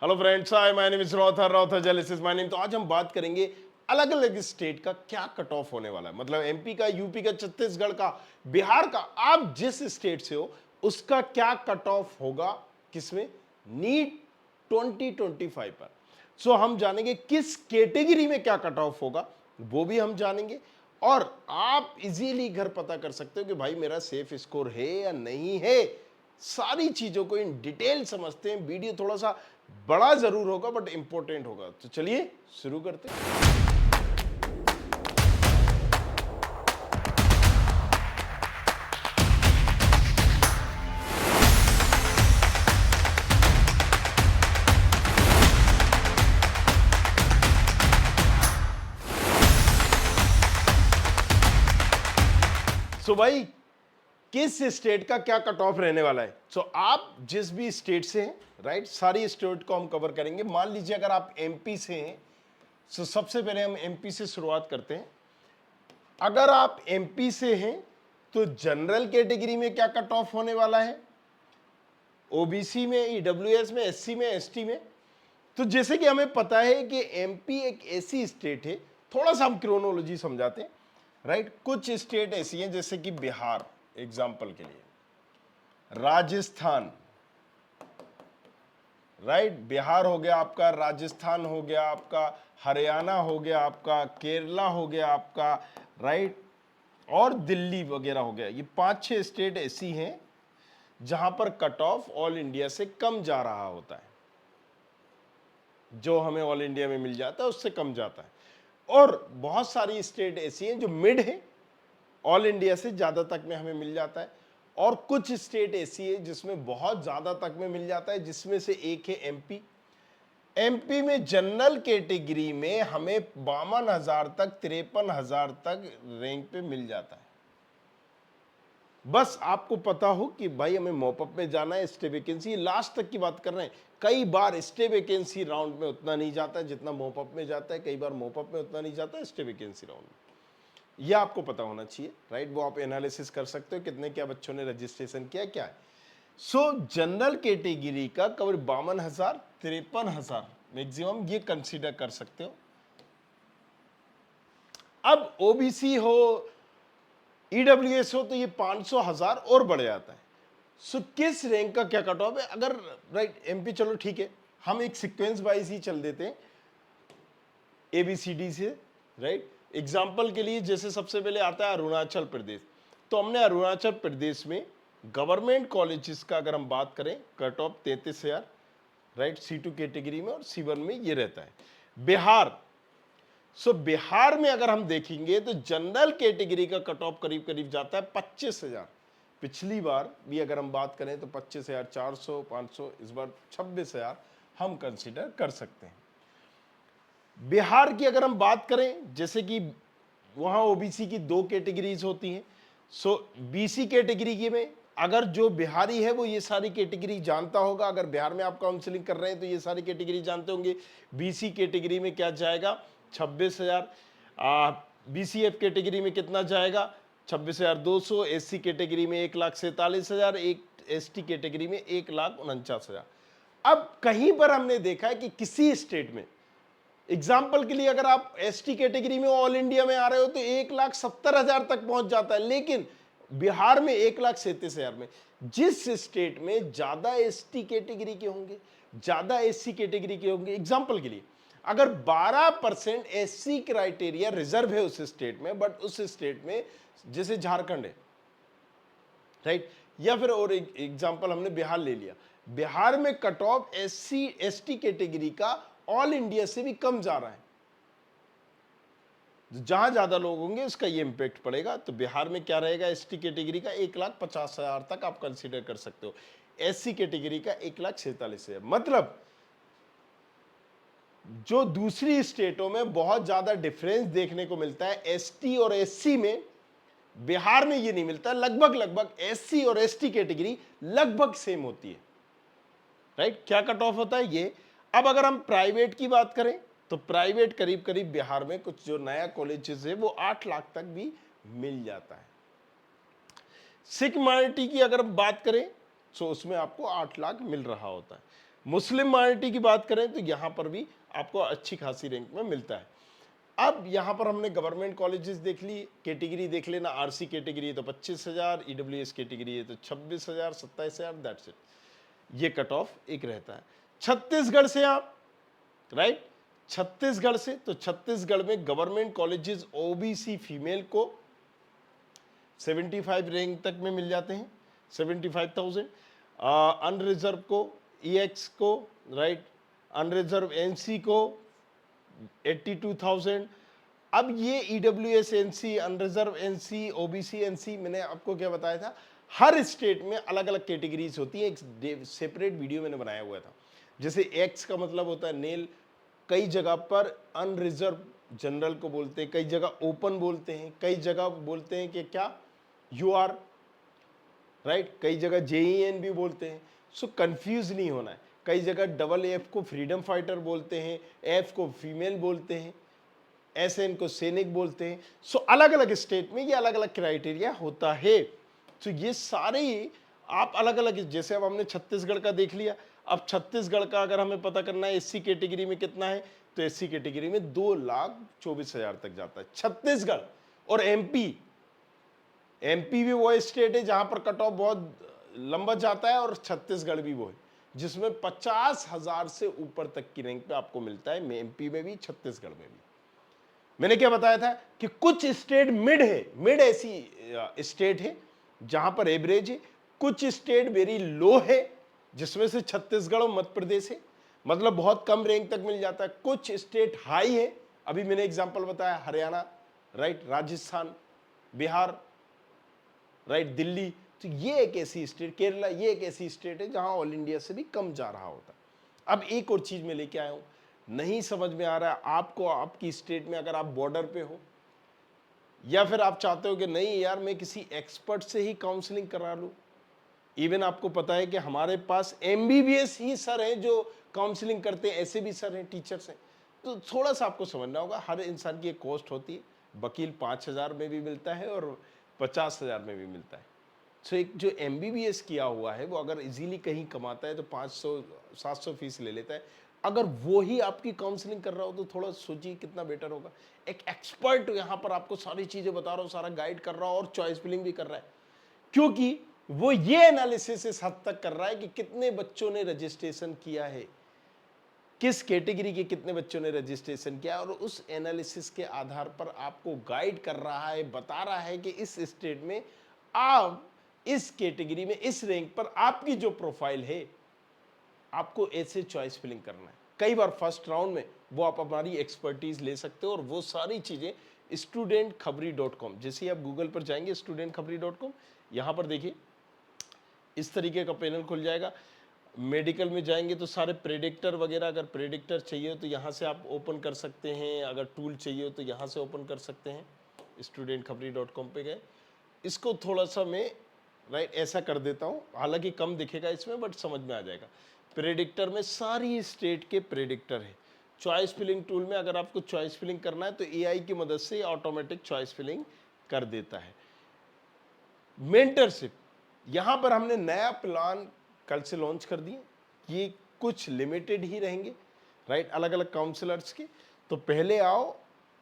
Hello friends, hi my name is रॉथर जेलिसिस my name. तो आज हम बात करेंगे अलग अलग स्टेट का क्या कट ऑफ होने वाला है, मतलब एमपी का, यूपी का, छत्तीसगढ़ का, बिहार का, आप जिस स्टेट से हो उसका क्या कट ऑफ होगा किसमें, नीट 2025 पर। सो हम जानेंगे किस कैटेगरी में क्या कट ऑफ होगा, वो भी हम जानेंगे। और आप इजीली घर पता कर सकते हो कि भाई मेरा सेफ स्कोर है या नहीं है। सारी चीजों को इन डिटेल समझते हैं। वीडियो थोड़ा सा बड़ा जरूर होगा बट इंपॉर्टेंट होगा। तो चलिए शुरू करते हैं। सो भाई, किस स्टेट का क्या कट ऑफ रहने वाला है। सो आप जिस भी स्टेट से हैं, राइट, सारी स्टेट को हम कवर करेंगे। मान लीजिए अगर आप एमपी से हैं, सो सबसे पहले हम एमपी से शुरुआत करते हैं। अगर आप एमपी से हैं तो जनरल कैटेगरी में क्या कट ऑफ होने वाला है, ओबीसी में, ईडब्ल्यूएस में, एससी में, एसटी में। तो जैसे कि हमें पता है कि एमपी एक ऐसी स्टेट है, थोड़ा सा हम क्रोनोलॉजी समझाते हैं, राइट। कुछ स्टेट ऐसी हैं जैसे कि बिहार, एग्जाम्पल के लिए, राजस्थान, राइट, बिहार हो गया आपका, राजस्थान हो गया आपका, हरियाणा हो गया आपका, केरला हो गया आपका, राइट, और दिल्ली वगैरह हो गया। ये 5-6 स्टेट ऐसी हैं जहां पर कट ऑफ ऑल इंडिया से कम जा रहा होता है। जो हमें ऑल इंडिया में मिल जाता है उससे कम जाता है। और बहुत सारी स्टेट ऐसी हैं जो मिड है, ऑल इंडिया से ज्यादा तक में हमें मिल जाता है। और कुछ स्टेट ऐसी है जिसमें बहुत ज्यादा तक में मिल जाता है, जिसमें से एक है एमपी। एमपी में जनरल कैटेगरी में हमें 52,000 तक, 53,000 तक रैंक पे मिल जाता है। बस आपको पता हो कि भाई हमें मॉपअप में जाना है, स्टे वैकेंसी लास्ट तक की बात कर रहे हैं। कई बार स्टे वैकेंसी राउंड में उतना नहीं जाता है जितना मॉपअप में जाता है, कई बार मॉपअप में उतना नहीं जाता है स्टे वैकेंसी राउंड में। यह आपको पता होना चाहिए, राइट। वो आप एनालिसिस कर सकते हो कितने क्या बच्चों ने रजिस्ट्रेशन किया, क्या है। सो जनरल कैटेगरी का कवर 52,000, 53,000 मैक्सिमम, ये कंसीडर कर सकते हो। अब ओबीसी हो, ईडब्ल्यूएस हो, तो ये 500,000 और बढ़ जाता है। सो किस रैंक का क्या कट ऑफ है, अगर राइट एमपी, चलो ठीक है, हम एक सीक्वेंस वाइज ही चल देते हैं एबीसीडी से, राइट। एग्जाम्पल के लिए जैसे सबसे पहले आता है अरुणाचल प्रदेश। तो हमने अरुणाचल प्रदेश में गवर्नमेंट कॉलेजेस का अगर हम बात करें, cut off 33,000, right, C2 category में, और C1 में ये रहता है। बिहार, सो बिहार में अगर हम देखेंगे तो जनरल कैटेगरी का कट ऑफ करीब करीब जाता है 25,000। पिछली बार भी अगर हम बात करें तो 25,400, 500, इस बार 26,000 हम कंसीडर कर सकते हैं। बिहार की अगर हम बात करें, जैसे कि वहां ओबीसी की 2 कैटेगरीज होती हैं। सो बीसी कैटेगरी में अगर जो बिहारी है वो ये सारी कैटेगरी जानता होगा, अगर बिहार में आप काउंसलिंग कर रहे हैं तो ये सारी कैटेगरी जानते होंगे। बीसी कैटेगरी में क्या जाएगा, 26,000। बीसीएफ कैटेगरी में कितना जाएगा, 26,200। एससी कैटेगरी में 1,47,000, एक एसटी कैटेगरी में 1,49,000। अब कहीं पर हमने देखा है कि किसी स्टेट में, एग्जाम्पल के लिए अगर आप एसटी कैटेगरी में ऑल इंडिया में आ रहे हो तो 1,70,000 तक पहुंच जाता है, लेकिन बिहार में 1,37,000 में। जिस स्टेट में ज्यादा एसटी कैटेगरी के होंगे, ज्यादा एससी कैटेगरी के होंगे, एग्जाम्पल के लिए अगर 12% एससी क्राइटेरिया रिजर्व है उस स्टेट में, बट उस स्टेट में जैसे झारखंड है, राइट, या फिर और एग्जाम्पल हमने बिहार ले लिया, बिहार में cut off SC ST category का ऑल इंडिया से भी कम जा रहा है। जहां ज्यादा लोग होंगे उसका ये इंपैक्ट पड़ेगा। तो बिहार में क्या रहेगा, एसटी कैटेगरी का 1,50,000 तक आप कंसीडर कर सकते हो, एससी कैटेगरी का 1,46,000। मतलब जो दूसरी स्टेटों में बहुत ज्यादा डिफरेंस देखने को मिलता है एसटी और एससी में, बिहार में ये नहीं मिलता। लगभग लगभग एससी और एसटी कैटेगरी लगभग सेम होती है, राइट। क्या कट ऑफ होता है ये। अब अगर हम प्राइवेट की बात करें तो प्राइवेट करीब करीब बिहार में कुछ जो नया कॉलेजेस है वो 8 लाख तक भी मिल जाता है। सिख माइनॉरिटी की अगर बात करें तो उसमें आपको 8 लाख मिल रहा होता है। मुस्लिम माइनॉरिटी की बात करें तो यहाँ पर भी आपको अच्छी खासी रैंक में मिलता है। अब यहाँ पर हमने गवर्नमेंट कॉलेजेस देख ली, कैटेगरी देख लेना, आरसी कैटेगरी है तो 25,000, ईडब्ल्यूएस कैटेगरी है तो 26,000, 27,000, दैट्स इट। ये कट ऑफ एक रहता है। छत्तीसगढ़ से आप, राइट, छत्तीसगढ़ से, तो छत्तीसगढ़ में गवर्नमेंट कॉलेजेस ओबीसी फीमेल को 75 रैंक तक में मिल जाते हैं, 75,000। अनरिजर्व को, ईएक्स को, राइट, अनरिजर्व एनसी को 82,000। अब ये EWS NC, unreserve NC, OBC NC, मैंने आपको क्या बताया था, हर स्टेट में अलग अलग कैटेगरीज होती है। एक सेपरेट वीडियो मैंने बनाया हुआ था। जैसे एक्स का मतलब होता है नेल, कई जगह पर अनरिजर्व जनरल को बोलते हैं, कई जगह ओपन बोलते हैं, कई जगह बोलते हैं कि क्या यूआर, राइट, कई जगह जेईएन भी बोलते हैं। सो कंफ्यूज नहीं होना है। कई जगह डबल एफ को फ्रीडम फाइटर बोलते हैं, एफ को फीमेल बोलते हैं, एसएन को सैनिक बोलते हैं। सो अलग अलग स्टेट में ये अलग अलग क्राइटेरिया होता है। तो ये सारे आप अलग अलग, जैसे अब हमने छत्तीसगढ़ का देख लिया, अब छत्तीसगढ़ का अगर हमें पता करना है एससी कैटेगरी में कितना है, तो एससी कैटेगरी में 2,24,000 तक जाता है छत्तीसगढ़। और एमपी भी वो स्टेट है जहां पर कट ऑफ बहुत लंबा जाता है, और छत्तीसगढ़ भी वो है जिसमें 50,000 से ऊपर तक की रैंक पे आपको मिलता है, एमपी में भी, छत्तीसगढ़ में भी। मैंने क्या बताया था कि कुछ स्टेट मिड है, मिड ऐसी स्टेट है जहां पर एवरेज है, कुछ स्टेट वेरी लो है जिसमें से छत्तीसगढ़ और मध्य प्रदेश है, मतलब बहुत कम रैंक तक मिल जाता है। कुछ स्टेट हाई है, अभी मैंने एग्जांपल बताया, हरियाणा, राइट, राजस्थान, बिहार, राइट, दिल्ली। तो ये एक ऐसी स्टेट, केरला, ये एक ऐसी स्टेट है जहां ऑल इंडिया से भी कम जा रहा होता है। अब एक और चीज मैं लेके आया हूं, नहीं समझ में आ रहा है आपको, आपकी स्टेट में अगर आप बॉर्डर पे हो, या फिर आप चाहते हो कि नहीं यार मैं किसी एक्सपर्ट से ही काउंसलिंग करा लूं। इवन आपको पता है कि हमारे पास एमबीबीएस ही सर हैं जो काउंसलिंग करते हैं, ऐसे भी सर हैं, टीचर्स हैं। तो थोड़ा सा आपको समझना होगा, हर इंसान की एक कॉस्ट होती है। वकील 5,000 में भी मिलता है और 50,000 में भी मिलता है। सो एक जो एमबीबीएस किया हुआ है वो अगर इजीली कहीं कमाता है तो 500-700 फीस ले लेता है। अगर वो ही आपकी काउंसलिंग कर रहा हो तो थोड़ा सोचिए कितना बेटर होगा। एक एक्सपर्ट यहाँ पर आपको सारी चीजें बता रहा हो, सारा गाइड कर रहा हो और चॉइस फिलिंग भी कर रहा है, क्योंकि वो ये एनालिसिस इस हद तक कर रहा है कि कितने बच्चों ने रजिस्ट्रेशन किया है, किस कैटेगरी के कितने बच्चों ने रजिस्ट्रेशन किया, और उस एनालिसिस के आधार पर आपको गाइड कर रहा है, बता रहा है कि इस स्टेट में आप इस कैटेगरी में इस रैंक पर आपकी जो प्रोफाइल है आपको ऐसे चॉइस फिलिंग करना है। कई बार फर्स्ट राउंड में वो आप हमारी एक्सपर्टीज ले सकते हो, और वो सारी चीजें studentkhabri.com, जैसे ही आप गूगल पर जाएंगे studentkhabri.com, यहां पर देखिए इस तरीके का पैनल खुल जाएगा। मेडिकल में जाएंगे तो सारे प्रेडिक्टर वगैरह, अगर प्रेडिक्टर चाहिए तो यहाँ से आप ओपन कर सकते हैं, अगर टूल चाहिए हो तो यहाँ से ओपन कर सकते हैं। studentkhabri.com पे गए, इसको थोड़ा सा मैं राइट ऐसा कर देता हूँ, हालांकि कम दिखेगा इसमें बट समझ में आ जाएगा। प्रेडिक्टर में सारी स्टेट के प्रेडिक्टर है। चॉइस फिलिंग टूल में अगर आपको चॉइस फिलिंग करना है तो एआई की मदद से ऑटोमेटिक चॉइस फिलिंग कर देता है। मेंटरशिप, यहां पर हमने नया प्लान कल से लॉन्च कर दिए, ये कुछ लिमिटेड ही रहेंगे, राइट, अलग अलग काउंसलर्स के। तो पहले आओ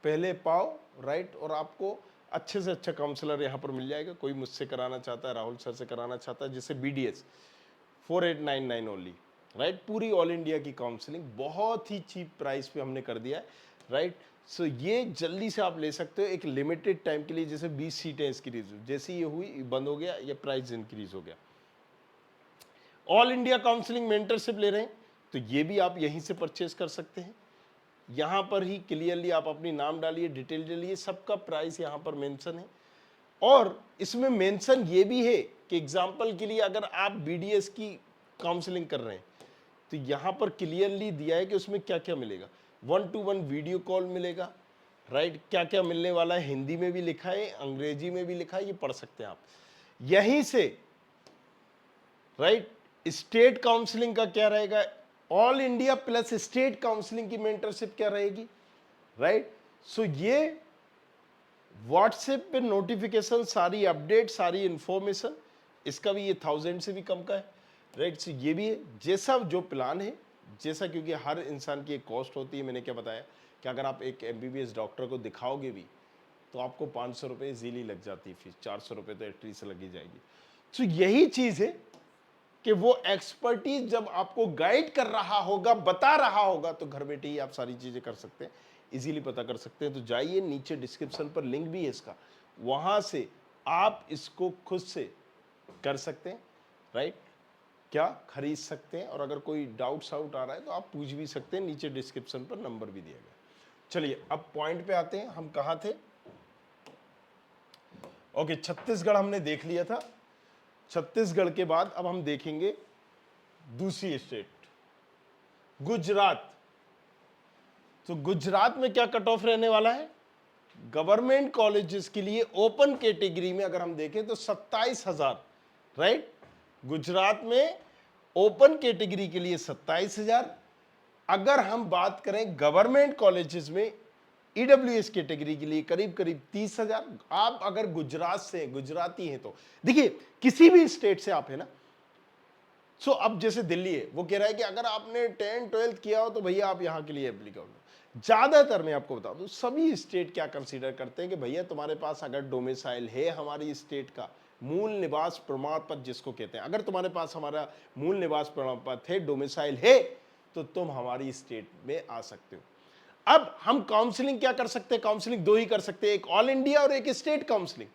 पहले पाओ, राइट, और आपको अच्छे से अच्छा काउंसलर यहाँ पर मिल जाएगा। कोई मुझसे कराना चाहता है, राहुल सर से कराना चाहता है, जैसे BDS 4899 ओनली, राइट, पूरी ऑल इंडिया की काउंसलिंग बहुत ही चीप प्राइस पे हमने कर दिया है, राइट। सो ये जल्दी से आप ले सकते हो एक लिमिटेड टाइम के लिए, जैसे 20 सीटें इसकी रिजर्व, जैसे ये हुई बंद हो गया, ये प्राइस इंक्रीज हो गया। ऑल इंडिया काउंसलिंग मेंटरशिप ले रहे हैं तो ये भी आप यहीं से परचेज कर सकते हैं। यहां पर ही क्लियरली आप अपनी नाम डालिए, डिटेल डालिए, सबका प्राइस यहां पर मेंशन है। और इसमें मेंशन ये भी है कि एग्जांपल के लिए अगर आप BDS की काउंसलिंग कर रहे हैं तो यहां पर क्लियरली दिया है कि उसमें क्या क्या मिलेगा। 1-to-1 वीडियो कॉल मिलेगा, राइट, क्या क्या मिलने वाला है, हिंदी में भी लिखा है, अंग्रेजी में भी लिखा है, ये पढ़ सकते हैं आप यहीं से, राइट। स्टेट काउंसलिंग का क्या रहेगा, all India plus state counselling की मेंटरशिप क्या रहेगी, राइट। सो ये व्हाट्सएप पे नोटिफिकेशन, सारी अपडेट, सारी इंफॉर्मेशन, इसका भी ये 1000 से भी कम का है, राइट। सो ये भी है, जैसा जो प्लान है जैसा, क्योंकि हर इंसान की एक कॉस्ट होती है। मैंने क्या बताया कि अगर आप एक MBBS डॉक्टर को दिखाओगे भी तो आपको 500 रुपये इजीली लग जाती है फीस, 400 रुपये तो एटलीस्ट लगी जाएगी। तो यही चीज है कि वो एक्सपर्टीज जब आपको गाइड कर रहा होगा, बता रहा होगा, तो घर बैठे ही आप सारी चीजें कर सकते हैं, इजीली पता कर सकते हैं। तो जाइए, नीचे डिस्क्रिप्शन पर लिंक भी है इसका, वहां से आप इसको खुद से कर सकते हैं, राइट, क्या खरीद सकते हैं। और अगर कोई डाउट आ रहा है तो आप पूछ भी सकते हैं, नीचे डिस्क्रिप्शन पर नंबर भी दिया गया। चलिए अब पॉइंट पे आते हैं, हम कहां थे। ओके, छत्तीसगढ़ हमने देख लिया था। छत्तीसगढ़ के बाद अब हम देखेंगे दूसरी स्टेट, गुजरात। तो गुजरात में क्या कट ऑफ रहने वाला है? गवर्नमेंट कॉलेजेस के लिए ओपन कैटेगरी में अगर हम देखें तो 27,000, राइट। गुजरात में ओपन कैटेगरी के लिए 27,000। अगर हम बात करें गवर्नमेंट कॉलेजेस में EWS कैटेगरी के लिए करीब करीब 30,000। आप अगर गुजरात से गुजराती हैं तो देखिए, किसी भी स्टेट से आप है ना, सो अब जैसे दिल्ली है, वो कह रहा है कि अगर आपने 10th 12th किया हो तो भैया आप यहां के लिए एप्लीकेबल हो। ज्यादातर मैं आपको बता दूं, सभी स्टेट क्या कंसीडर करते हैं कि भैया तुम्हारे पास अगर डोमिसाइल है हमारी स्टेट का, मूल निवास प्रमाण पत्र जिसको कहते हैं, अगर तुम्हारे पास हमारा मूल निवास प्रमाण पत्र है, डोमिसाइल है, तो तुम हमारी स्टेट में आ सकते हो। अब हम काउंसलिंग क्या कर सकते हैं? काउंसलिंग दो ही कर सकते हैं, एक ऑल इंडिया और एक स्टेट काउंसलिंग।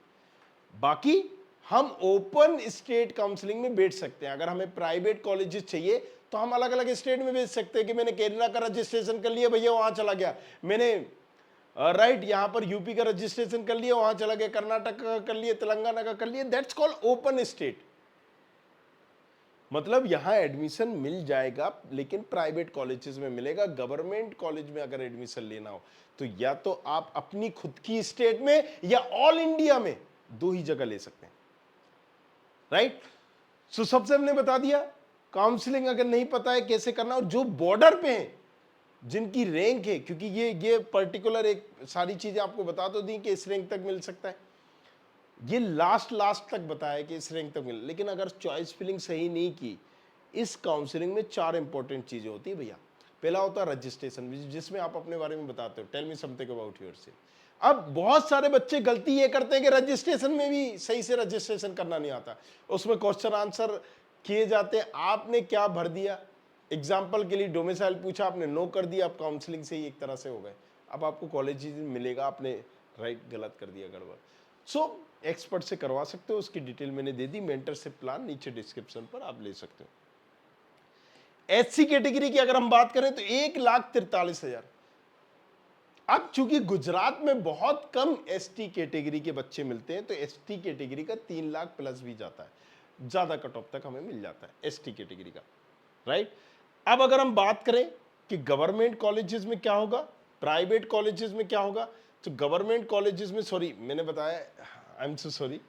बाकी हम ओपन स्टेट काउंसलिंग में बैठ सकते हैं। अगर हमें प्राइवेट कॉलेजेस चाहिए तो हम अलग अलग स्टेट में भेज सकते हैं कि मैंने केरला का रजिस्ट्रेशन कर लिया भैया, वहां चला गया। मैंने राइट यहां पर यूपी का रजिस्ट्रेशन कर लिया, वहां चला गया। कर्नाटक का कर लिया, तेलंगाना का कर लिया। That's called open state. मतलब यहां एडमिशन मिल जाएगा, लेकिन प्राइवेट कॉलेजेस में मिलेगा। गवर्नमेंट कॉलेज में अगर एडमिशन लेना हो तो या तो आप अपनी खुद की स्टेट में या ऑल इंडिया में, दो ही जगह ले सकते हैं, राइट। सो सबसे हमने बता दिया काउंसलिंग अगर नहीं पता है कैसे करना, और जो बॉर्डर पे हैं जिनकी रैंक है, क्योंकि ये पर्टिकुलर एक सारी चीजें आपको बता तो दी कि इस रैंक तक मिल सकता है, ये लास्ट तक बताया कि इस रैंक तक मिले। लेकिन अगर चॉइस फिलिंग सही नहीं की, इस काउंसलिंग में 4 इंपॉर्टेंट चीजें होती है भैया। पहला होता है रजिस्ट्रेशन, जिसमें आप अपने बारे में बताते हो, tell me something about yourself. अब बहुत सारे बच्चे गलती ये करते हैं कि रजिस्ट्रेशन में भी सही से रजिस्ट्रेशन करना नहीं आता, उसमें क्वेश्चन आंसर किए जाते हैं, आपने क्या भर दिया। एग्जाम्पल के लिए डोमिसाइल पूछा, आपने नो कर दिया, आप काउंसलिंग से ही एक तरह से हो गए। अब आपको कॉलेज मिलेगा, आपने राइट गलत कर दिया, गड़बड़। सो एक्सपर्ट से करवा सकते हो, उसकी डिटेल मैंने दे दी। मेंटरशिप प्लान नीचे डिस्क्रिप्शन पर आप ले सकते हो। SC कैटेगरी की अगर हम बात करें तो 1,43,000। अब चूंकि गुजरात में बहुत कम ST कैटेगरी के बच्चे मिलते हैं, तो ST कैटेगरी का 3 लाख प्लस भी जाता है, ज्यादा कट ऑफ तक हमें मिल जाता है ST कैटेगरी का, राइट। अब अगर हम बात करें कि गवर्नमेंट कॉलेजेस में क्या होगा, प्राइवेट कॉलेजेस में क्या होगा, तो गवर्नमेंट कॉलेजेस में, सॉरी मैंने बताया, I am so sorry,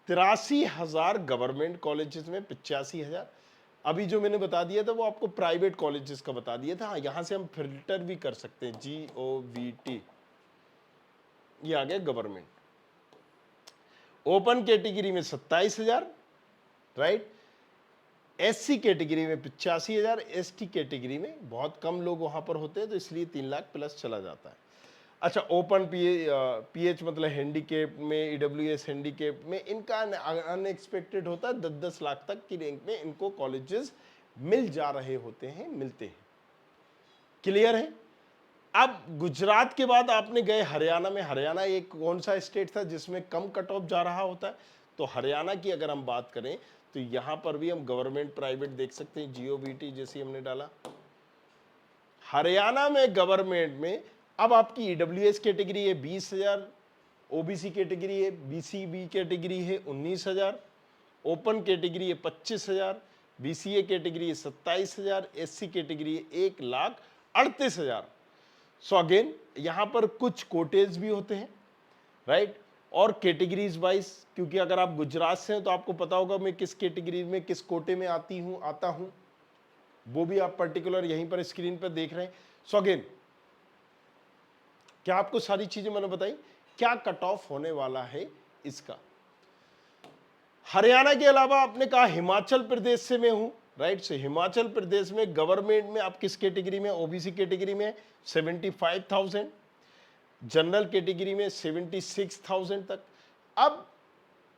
83,000 government colleges में, 85,000। अभी जो मैंने बता दिया था वो आपको प्राइवेट कॉलेजेस का बता दिया था। हाँ, यहां से हम फिल्टर भी कर सकते हैं, GOVT, ये आ गया गवर्नमेंट। ओपन कैटेगरी में 27,000, राइट। SC कैटेगरी में 85,000, ST कैटेगरी में बहुत कम लोग वहां पर होते हैं, तो इसलिए 3 लाख प्लस चला जाता है। अच्छा, ओपन PH मतलब हैंडीकेप में, EWS हैंडीकेप में, इनका अनएक्सपेक्टेड होता है, 10-10 लाख तक की रैंक में इनको कॉलेजेस मिल जा रहे होते हैं, मिलते हैं। क्लियर है। अब गुजरात के बाद आपने गए हरियाणा में। हरियाणा एक कौन सा स्टेट था जिसमें कम कट ऑफ जा रहा होता है? तो हरियाणा की अगर हम बात करें तो यहां पर भी हम गवर्नमेंट प्राइवेट देख सकते हैं, GOVT जैसे हमने डाला। हरियाणा में गवर्नमेंट में अब आपकी EWS कैटेगरी है 20,000, OBC कैटेगरी है, BCB कैटेगरी है 19,000, ओपन कैटेगरी है 25,000, BCA कैटेगरी है 27,000, SC कैटेगरी है 1,38,000। सो अगेन यहां पर कुछ कोटेज भी होते हैं, राइट, और कैटेगरीज वाइज, क्योंकि अगर आप गुजरात से हैं तो आपको पता होगा मैं किस कैटेगरी में, किस कोटे में आता हूं, वो भी आप पर्टिकुलर यहीं पर स्क्रीन पर देख रहे हैं। सो अगेन क्या आपको सारी चीजें मैंने बताई, क्या कट ऑफ होने वाला है इसका। हरियाणा के अलावा आपने कहा हिमाचल प्रदेश से मैं हूं, राइट। सो हिमाचल प्रदेश में गवर्नमेंट में आप किस कैटेगरी में, ओबीसी कैटेगरी में 75,000, जनरल कैटेगरी में 76,000 तक। अब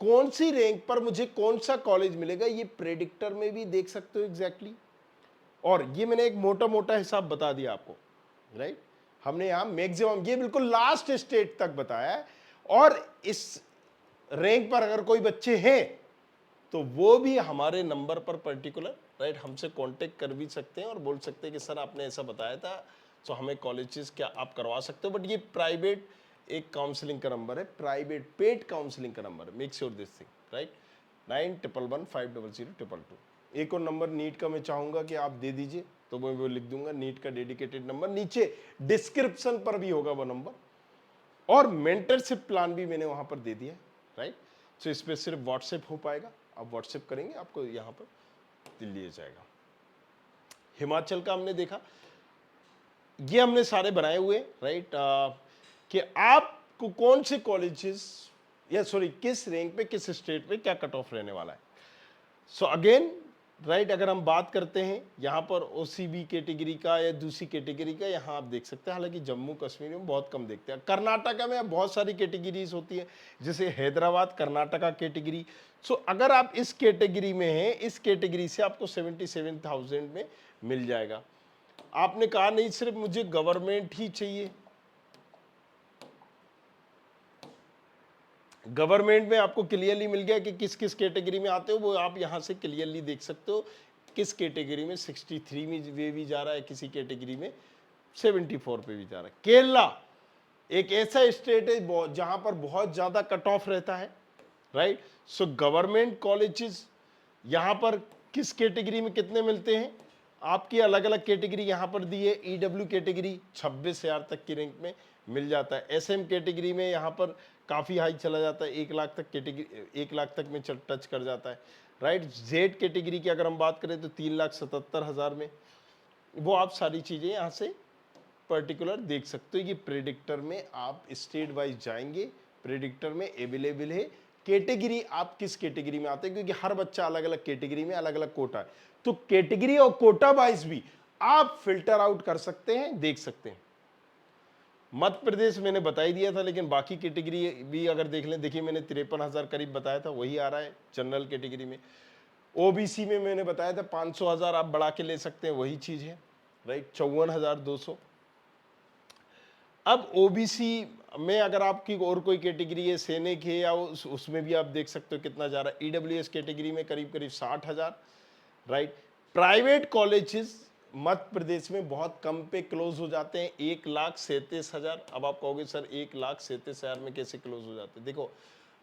कौन सी रैंक पर मुझे कौन सा कॉलेज मिलेगा ये प्रेडिक्टर में भी देख सकते हो एग्जैक्टली। और ये मैंने एक मोटा मोटा हिसाब बता दिया आपको, राइट। हमने यहां मैक्सिमम, ये बिल्कुल लास्ट स्टेट तक बताया है। और इस रैंक पर अगर कोई बच्चे हैं तो वो भी हमारे नंबर पर पर्टिकुलर, राइट, हमसे कांटेक्ट कर भी सकते हैं और बोल सकते हैं कि सर आपने ऐसा बताया था, तो हमें कॉलेजेस क्या आप करवा सकते हो। बट ये प्राइवेट एक काउंसलिंग का नंबर है, प्राइवेट पेड काउंसलिंग का नंबर है। Make sure this thing, right. 9115000222। एक और नंबर नीट का मैं चाहूंगा कि आप दे दीजिए, तो मैं वो लिख दूंगा, नीट का डेडिकेटेड नंबर, नीचे डिस्क्रिप्शन पर भी होगा वो नंबर। और मेंटरशिप प्लान भी मैंने वहां पर दे दिया, राइट। सो इस पर सिर्फ व्हाट्सएप हो पाएगा, आप व्हाट्सएप करेंगे आपको यहां पर दिल्ली जाएगा। हिमाचल का हमने देखा, ये हमने सारे बनाए हुए, राइट, कि आपको कौन से कॉलेजेस या सॉरी किस रैंक पे किस स्टेट पे क्या कट ऑफ रहने वाला है। सो अगेन, राइट, अगर हम बात करते हैं यहाँ पर ओसीबी कैटेगरी का या दूसरी कैटेगरी का, यहाँ आप देख सकते हैं, हालांकि जम्मू कश्मीर में बहुत कम देखते हैं। कर्नाटका में बहुत सारी कैटेगरीज होती है, जैसे हैदराबाद कर्नाटका कैटेगरी। सो अगर आप इस कैटेगरी में हैं, इस कैटेगरी से आपको 77,000 में मिल जाएगा। आपने कहा नहीं सिर्फ मुझे गवर्नमेंट ही चाहिए, गवर्नमेंट में आपको क्लियरली मिल गया कि किस किस कैटेगरी में आते हो, वो आप यहां से क्लियरली देख सकते हो। किस कैटेगरी में 63 में भी जा रहा है, किसी कैटेगरी में 74 पे भी जा रहा है। केरला एक ऐसा स्टेट है जहां पर बहुत ज्यादा कट ऑफ रहता है, राइट। सो गवर्नमेंट कॉलेजेस यहां पर किस कैटेगरी में कितने मिलते हैं, आपकी अलग अलग कैटेगरी यहां पर दी है। ईडब्ल्यू कैटेगरी 26,000 तक की रैंक में मिल जाता है। एसएम कैटेगरी में यहां पर काफी हाई चला जाता है, 1 लाख तक कैटेगरी, 1 लाख तक में टच कर जाता है, राइट। जेड कैटेगरी की अगर हम बात करें तो 3,77,000 में। वो आप सारी चीजें यहां से पर्टिकुलर देख सकते हो। ये प्रेडिक्टर में आप स्टेट वाइज जाएंगे, प्रेडिक्टर में अवेलेबल है कैटेगरी, आप किस कैटेगरी में आते हैं, क्योंकि हर बच्चा अलग अलग कैटेगरी में अलग अलग कोटा है। तो कैटेगरी और कोटा वाइज भी आप फिल्टर आउट कर सकते हैं, देख सकते हैं। मध्य प्रदेश मैंने बता ही दिया था, लेकिन बाकी कैटेगरी भी अगर देख लें, देखिए मैंने 53,000 करीब बताया था, वही आ रहा है जनरल कैटेगरी में। ओबीसी में मैंने बताया था 500,000 आप बढ़ा के ले सकते हैं, वही चीज है, राइट, 54,200। अब ओबीसी में अगर आपकी और कोई कैटेगरी है, सैनिक है, या उसमें भी आप देख सकते हो कितना जा रहा है। ईडब्ल्यूएस कैटेगरी में करीब करीब 60,000, right. Private colleges Madhya Pradesh में बहुत कम पे क्लोज हो जाते हैं, 1,37,000। अब आप कहोगे सर 1,37,000 में कैसे क्लोज हो जाते हैं। देखो,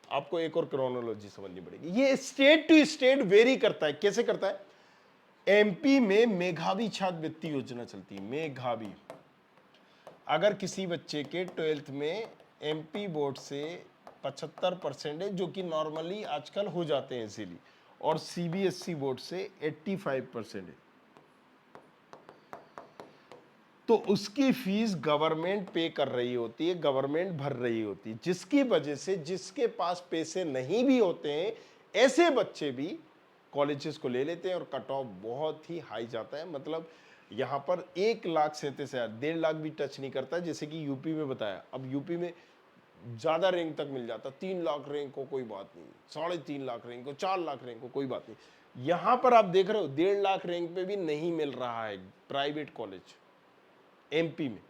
आपको एक और क्रोनोलॉजी समझनी पड़ेगी। ये स्टेट टू स्टेट वेरी करता है। कैसे करता है? एमपी में मेधावी छात्रवृत्ति योजना चलती है, मेधावी। अगर किसी बच्चे के 12th में एमपी बोर्ड से 75% है, जो कि नॉर्मली आजकल हो जाते हैं इजीली, और सीबीएसई बोर्ड से 85% है, तो उसकी फीस गवर्नमेंट पे कर रही होती है, गवर्नमेंट भर रही होती है, जिसकी वजह से जिसके पास पैसे नहीं भी होते हैं, ऐसे बच्चे भी कॉलेजेस को ले लेते हैं और कट ऑफ बहुत ही हाई जाता है। मतलब यहाँ पर 1,37,000, 1.5 लाख भी टच नहीं करता, जैसे कि यूपी में बताया। अब यूपी में ज्यादा रैंक तक मिल जाता, 3 लाख रैंक को कोई बात नहीं, 3.5 लाख रैंक को, 4 लाख रैंक को कोई बात नहीं। यहां पर आप देख रहे हो 1.5 लाख रैंक पे भी नहीं मिल रहा है प्राइवेट कॉलेज एमपी में।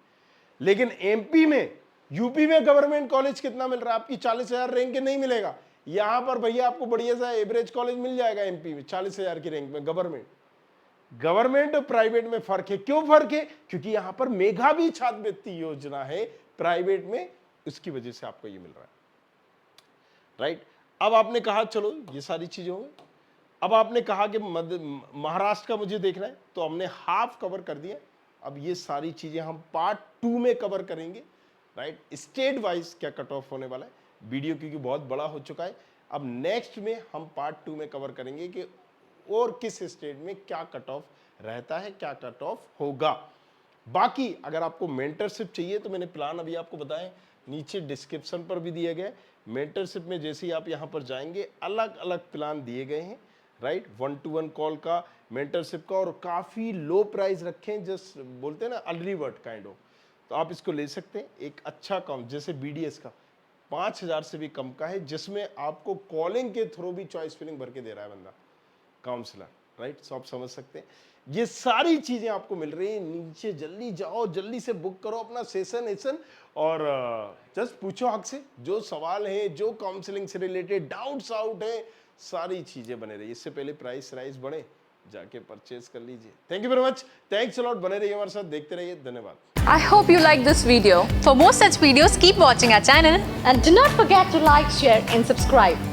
लेकिन एमपी में, यूपी में गवर्नमेंट कॉलेज कितना मिल रहा है? आपकी 40,000 रैंक के नहीं मिलेगा। यहां पर भैया आपको बढ़िया सा एवरेज कॉलेज मिल जाएगा एमपी में 40,000 की रैंक में। गवर्नमेंट और प्राइवेट में फर्क है। क्यों फर्क है? क्योंकि यहां पर मेधावी छात्रवृत्ति योजना है प्राइवेट में, उसकी वजह से आपको ये मिल रहा है, राइट। अब आपने कहा चलो ये सारी चीजें होंगी। अब आपने कहा कि महाराष्ट्र का मुझे देखना है, तो हमने हाफ कवर कर दिया। अब ये सारी चीजें हम पार्ट 2 में कवर करेंगे, राइट। स्टेट वाइज क्या कट ऑफ होने वाला है, वीडियो क्योंकि बहुत बड़ा हो चुका है। अब नेक्स्ट में हम पार्ट 2 में कवर करेंगे कि और किस स्टेट में क्या कट ऑफ रहता है, क्या कट ऑफ होगा। बाकी अगर आपको मेंटरशिप चाहिए तो मैंने प्लान अभी आपको बताएं, नीचे डिस्क्रिप्शन पर भी दिए गए। मेंटरशिप में जैसे ही आप यहां पर जाएंगे, अलग अलग प्लान दिए गए हैं, राइट, 1-to-1 कॉल का, मेंटरशिप का, और काफ़ी लो प्राइस रखें, जस्ट बोलते हैं ना अर्ली बर्ड काइंड ऑफ। तो आप इसको ले सकते हैं। एक अच्छा काम जैसे BDS का 5,000 से भी कम का है, जिसमें आपको कॉलिंग के थ्रू भी चॉइस फिलिंग भर के दे रहा है बंदा, काउंसलर, राइट। सो आप समझ सकते हैं ये सारी चीजें आपको मिल रही हैं। नीचे जल्दी जाओ, जल्दी से बुक करो अपना सेशन और जस्ट पूछो हक से जो सवाल है, जो काउंसलिंग से रिलेटेड डाउट्स आउट है, सारी चीजें बने रही। इससे पहले प्राइस राइज बढ़े, जाके परचेज कर लीजिए। Thank you very much, thanks a lot, बने रहिए हमारे साथ, देखते रहिए, धन्यवाद। I hope you like this video. For more such videos, keep watching our channel. And do not forget to like, share and subscribe.